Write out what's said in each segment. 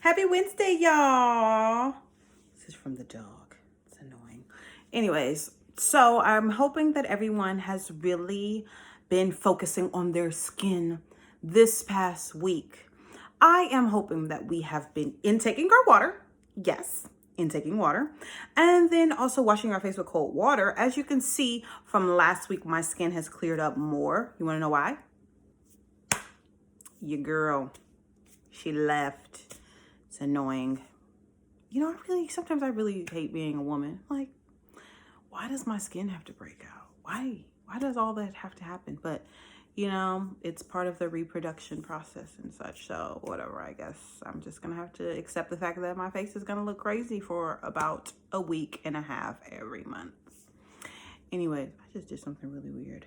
Happy Wednesday, y'all. This is from the dog. It's annoying. Anyways, so I'm hoping that everyone has really been focusing on their skin this past week. I am hoping that we have been intaking our water. Yes, intaking water. And then also washing our face with cold water. As you can see from last week, my skin has cleared up more. You want to know why? Your girl, she left. It's annoying. You know, sometimes I really hate being a woman. Like, why does my skin have to break out? Why does all that have to happen? But, you know, it's part of the reproduction process and such. So whatever, I guess I'm just going to have to accept the fact that my face is going to look crazy for about a week and a half every month. Anyways, I just did something really weird.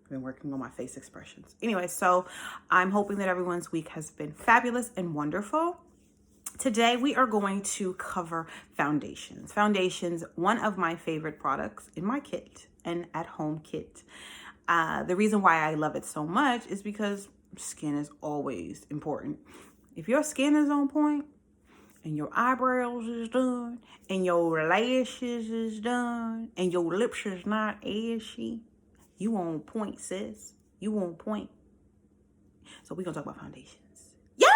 I've been working on my face expressions. Anyway, so I'm hoping that everyone's week has been fabulous and wonderful. Today, we are going to cover foundations. Foundations, one of my favorite products in my kit, an at-home kit. The reason why I love it so much is because skin is always important. If your skin is on point, and your eyebrows is done, and your lashes is done, and your lips is not ashy, you on point, sis. You on point. So we're going to talk about foundations. Yay!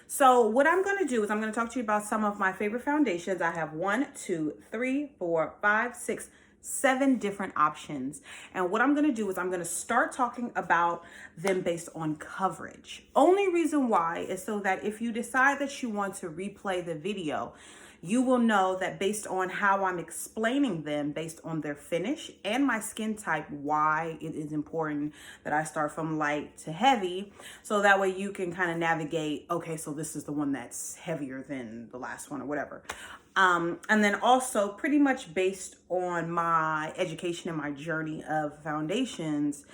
So what I'm going to do is I'm going to talk to you about some of my favorite foundations. I have 1, 2, 3, 4, 5, 6, 7 different options. And what I'm going to do is I'm going to start talking about them based on coverage. Only reason why is so that if you decide that you want to replay the video, you will know that based on how I'm explaining them, based on their finish and my skin type, why it is important that I start from light to heavy. So that way you can kind of navigate, okay, so this is the one that's heavier than the last one or whatever. And then also pretty much based on my education and my journey of foundations,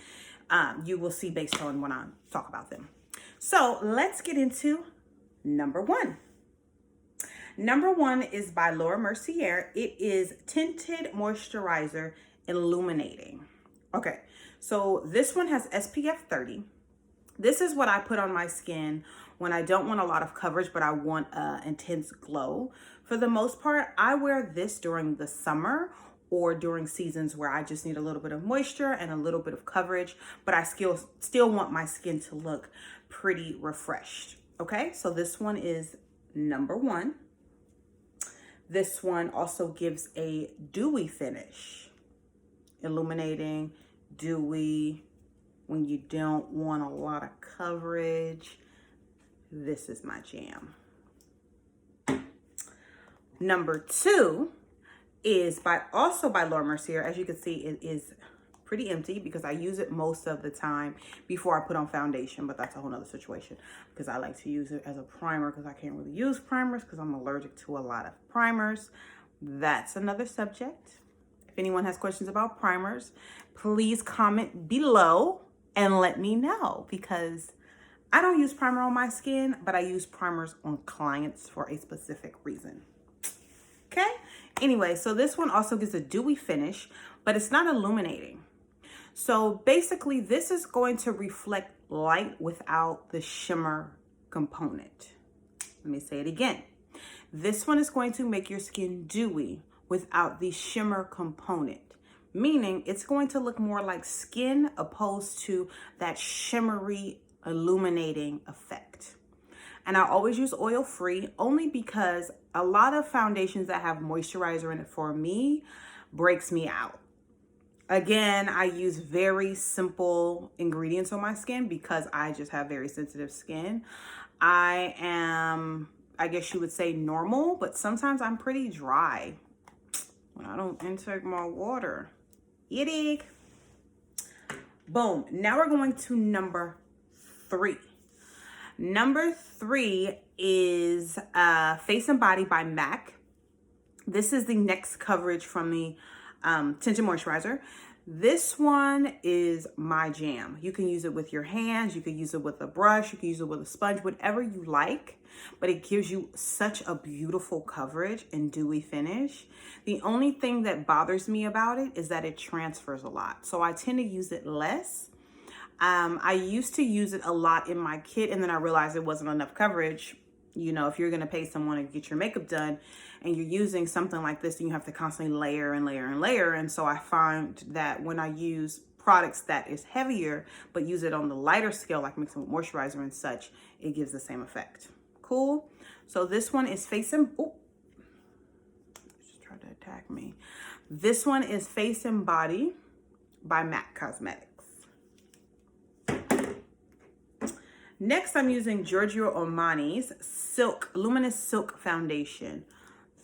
you will see based on when I talk about them. So let's get into number 1. Number 1 is by Mercier. It is Tinted Moisturizer Illuminating. Okay, so this one has SPF 30. This is what I put on my skin when I don't want a lot of coverage, but I want an intense glow. For the most part, I wear this during the summer or during seasons where I just need a little bit of moisture and a little bit of coverage, but I still want my skin to look pretty refreshed. Okay, so this one is number 1. This one also gives a dewy finish. Illuminating, dewy, when you don't want a lot of coverage. This is my jam. Number 2 is also by Mercier. As you can see, it is pretty empty because I use it most of the time before I put on foundation, but that's a whole nother situation because I like to use it as a primer because I can't really use primers because I'm allergic to a lot of primers. That's another subject. If anyone has questions about primers, please comment below and let me know because I don't use primer on my skin, but I use primers on clients for a specific reason. Okay? Anyway, so this one also gives a dewy finish, but it's not illuminating. So basically, this is going to reflect light without the shimmer component. Let me say it again. This one is going to make your skin dewy without the shimmer component, meaning it's going to look more like skin opposed to that shimmery illuminating effect. And I always use oil-free only because a lot of foundations that have moisturizer in it for me breaks me out. Again, I use very simple ingredients on my skin because I just have very sensitive skin. I am, I guess you would say normal, but sometimes I'm pretty dry when I don't intake my water. You dig? Boom. Now we're going to number 3. Number 3 is Face and Body by MAC. This is the next coverage from the tinted moisturizer. This one is my jam. You can use it with your hands, you can use it with a brush, you can use it with a sponge, whatever you like, but it gives you such a beautiful coverage and dewy finish. The only thing that bothers me about it is that it transfers a lot. So I tend to use it less. I used to use it a lot in my kit, and then I realized it wasn't enough coverage. You know, if you're going to pay someone to get your makeup done and you're using something like this, then you have to constantly layer and layer and layer. And so I find that when I use products that is heavier, but use it on the lighter scale, like mixing with moisturizer and such, it gives the same effect. Cool. So this one is Face and, oh, just tried to attack me. This one is Face and Body by MAC Cosmetics. Next, I'm using Giorgio Armani's Luminous Silk Foundation.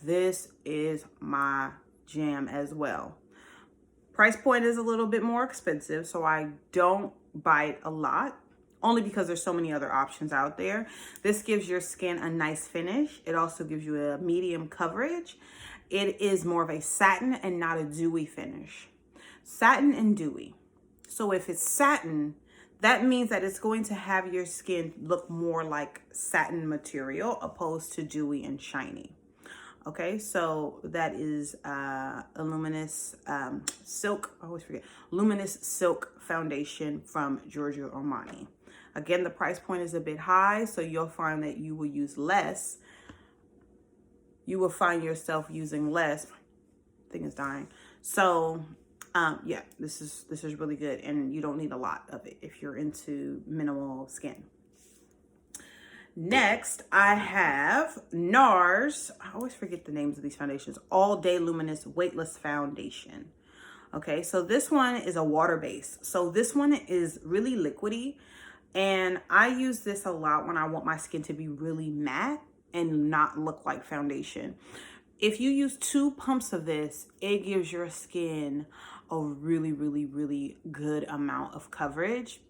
This is my jam as well. Price point is a little bit more expensive, so I don't buy it a lot, only because there's so many other options out there. This gives your skin a nice finish. It also gives you a medium coverage. It is more of a satin and not a dewy finish. Satin and dewy. So if it's satin, that means that it's going to have your skin look more like satin material opposed to dewy and shiny. Okay, so that is a luminous silk, I always forget, luminous silk foundation from Giorgio Armani. Again, the price point is a bit high, so you'll find that you will use less. You will find yourself using less. Thing is dying. So yeah, this is really good, and you don't need a lot of it if you're into minimal skin. Next, I have Nars. I always forget the names of these foundations. All Day Luminous Weightless Foundation. Okay, so this one is a water base. So this one is really liquidy, and I use this a lot when I want my skin to be really matte and not look like foundation. If you use 2 pumps of this, it gives your skin a really, really, really good amount of coverage.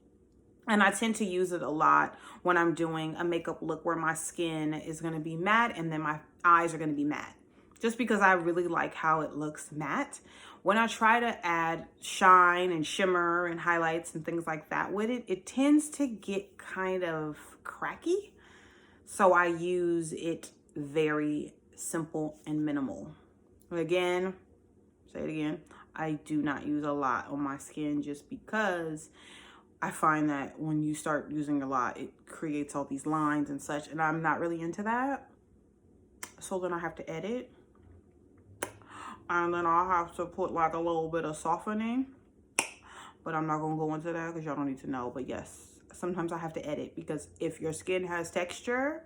And I tend to use it a lot when I'm doing a makeup look where my skin is going to be matte and then my eyes are going to be matte. Just because I really like how it looks matte. When I try to add shine and shimmer and highlights and things like that with it, it tends to get kind of cracky. So I use it very simple and minimal. Again, say it again, I do not use a lot on my skin just because I find that when you start using a lot, it creates all these lines and such, and I'm not really into that. So then I have to edit, and then I'll have to put like a little bit of softening, but I'm not gonna go into that because y'all don't need to know. But yes, sometimes I have to edit, because if your skin has texture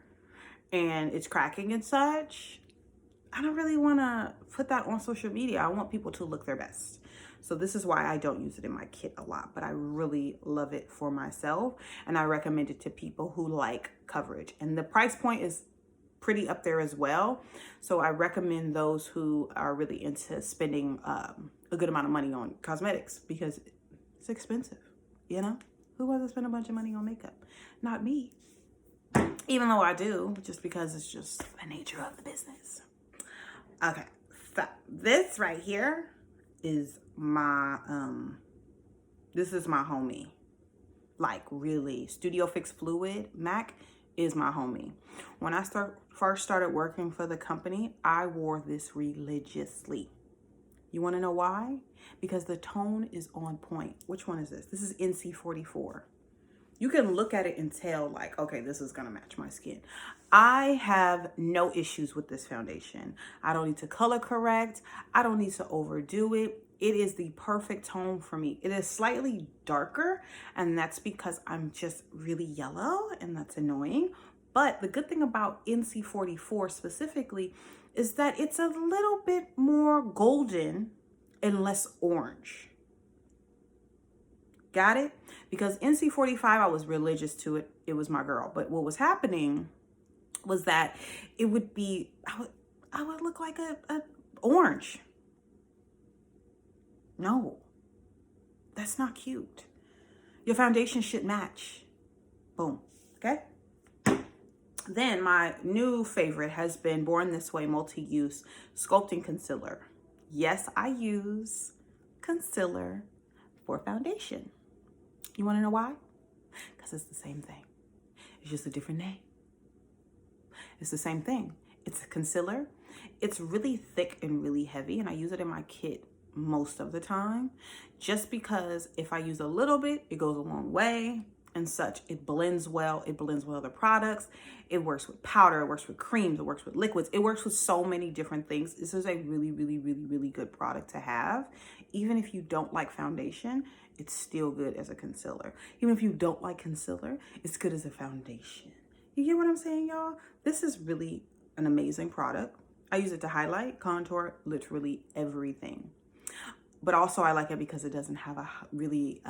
and it's cracking and such, I don't really want to put that on social media. I want people to look their best. So this is why I don't use it in my kit a lot, but I really love it for myself, and I recommend it to people who like coverage. And the price point is pretty up there as well. So I recommend those who are really into spending a good amount of money on cosmetics, because it's expensive, you know? Who wants to spend a bunch of money on makeup? Not me. Even though I do, just because it's just the nature of the business. Okay, so this right here is my this is my homie. Like, really, Studio Fix Fluid MAC is my homie. When I first started working for the company, I wore this religiously. You want to know why? Because the tone is on point. Which one is this? This is NC44. You can look at it and tell, like, okay, this is gonna match my skin. I have no issues with this foundation. I don't need to color correct. I don't need to overdo it. It is the perfect tone for me. It is slightly darker, and that's because I'm just really yellow, and that's annoying. But the good thing about NC44 specifically is that it's a little bit more golden and less orange. Got it? Because NC45, I was religious to it. It was my girl. But what was happening was that it would be, I would look like a orange. No, that's not cute. Your foundation should match. Boom. Okay? Then my new favorite has been Born This Way Multi-Use Sculpting Concealer. Yes, I use concealer for foundation. You want to know why? Because it's the same thing. It's just a different name. It's the same thing. It's a concealer. It's really thick and really heavy, and I use it in my kit most of the time, just because if I use a little bit, it goes a long way and such. It blends well. It blends with other products. It works with powder. It works with creams. It works with liquids. It works with so many different things. This is a really, really, really, really good product to have. Even if you don't like foundation, it's still good as a concealer. Even if you don't like concealer, it's good as a foundation. You get what I'm saying, y'all? This is really an amazing product. I use it to highlight, contour, literally everything. But also I like it because it doesn't have a really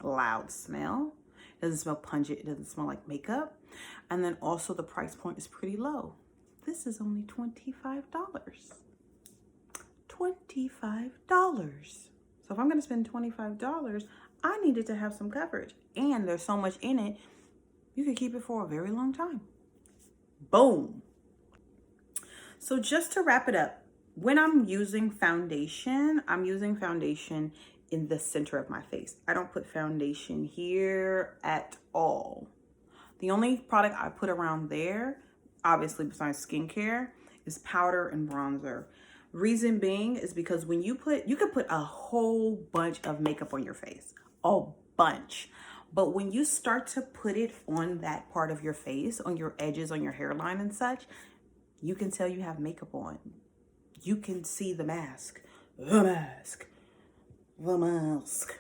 loud smell. It doesn't smell pungent. It doesn't smell like makeup. And then also the price point is pretty low. This is only $25. $25. So if I'm going to spend $25, I need it to have some coverage. And there's so much in it, you can keep it for a very long time. Boom. So just to wrap it up, when I'm using foundation, I'm using foundation in the center of my face. I don't put foundation here at all. The only product I put around there, obviously besides skincare, is powder and bronzer. Reason being is because when you could put a whole bunch of makeup on your face, a bunch. But when you start to put it on that part of your face, on your edges, on your hairline and such, you can tell you have makeup on. You can see the mask. The mask. The mask.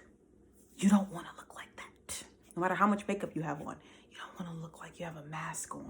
You don't want to look like that. No matter how much makeup you have on, you don't want to look like you have a mask on.